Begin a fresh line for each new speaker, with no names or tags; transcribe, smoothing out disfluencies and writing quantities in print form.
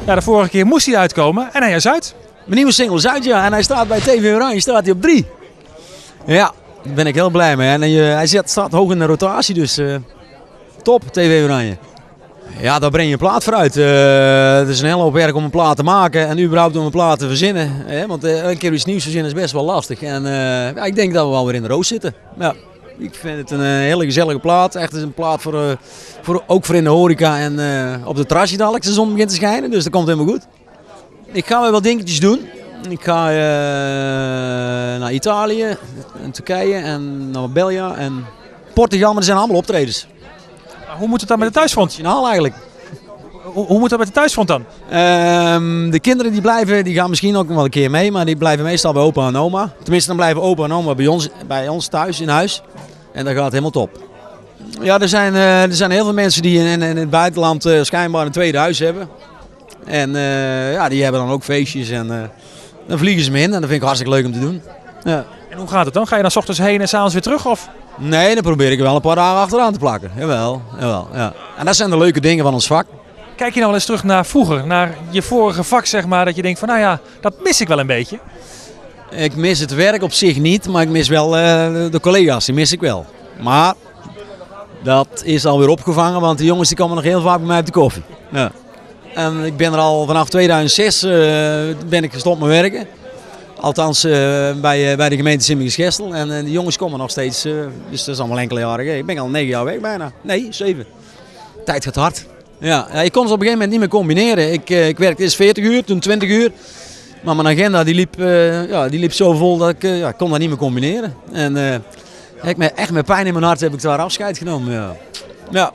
Ja, de vorige keer moest hij uitkomen en hij is uit.
Mijn nieuwe single is uit, ja. En hij staat bij TV Oranje, staat hij op 3. Ja, daar ben ik heel blij mee. En hij staat hoog in de rotatie, dus top, TV Oranje. Ja, daar breng je een plaat voor uit. Het is een hele hoop werk om een plaat te maken en überhaupt om een plaat te verzinnen. Want een keer iets nieuws verzinnen is best wel lastig. En ja, ik denk dat we wel weer in de roos zitten. Ja, ik vind het een hele gezellige plaat. Echt een plaat ook voor in de horeca en op de terrasje dadelijk de zon begint te schijnen. Dus dat komt helemaal goed. Ik ga weer wat dingetjes doen. Ik ga naar Italië, en Turkije en naar België en Portugal, maar er zijn allemaal optredens.
Hoe moet het dan met de thuisfront?
Nationaal eigenlijk.
Hoe moet dat met de thuisfront dan?
De kinderen die gaan misschien ook nog wel een keer mee, maar die blijven meestal bij opa en oma. Tenminste, dan blijven opa en oma bij ons thuis in huis. En dat gaat helemaal top. Ja, er zijn heel veel mensen die in het buitenland schijnbaar een tweede huis hebben. En ja, die hebben dan ook feestjes en dan vliegen ze me in en dat vind ik hartstikke leuk om te doen. Ja.
En hoe gaat het dan? Ga je dan 's ochtends heen en 's avonds weer terug? Of?
Nee, dan probeer ik er wel een paar dagen achteraan te plakken. Jawel, ja. En dat zijn de leuke dingen van ons vak.
Kijk je nou wel eens terug naar vroeger, naar je vorige vak, zeg maar, dat je denkt van nou ja, dat mis ik wel een beetje?
Ik mis het werk op zich niet, maar ik mis wel de collega's, die mis ik wel. Maar dat is alweer opgevangen, want de jongens die komen nog heel vaak bij mij op de koffie. Ja. En ik ben er al vanaf 2006 ben ik gestopt met werken. Althans bij de gemeente Sint-Michiels-Gestel. En de jongens komen nog steeds, dus dat is allemaal enkele jaren geleden. Ik ben al 9 jaar weg bijna. Nee, 7. Tijd gaat hard. Ja, ik kon ze op een gegeven moment niet meer combineren. Ik werkte eerst 40 uur, toen 20 uur. Maar mijn agenda die liep zo vol dat ik kon dat niet meer combineren. En echt met pijn in mijn hart heb ik daar afscheid genomen. Ja.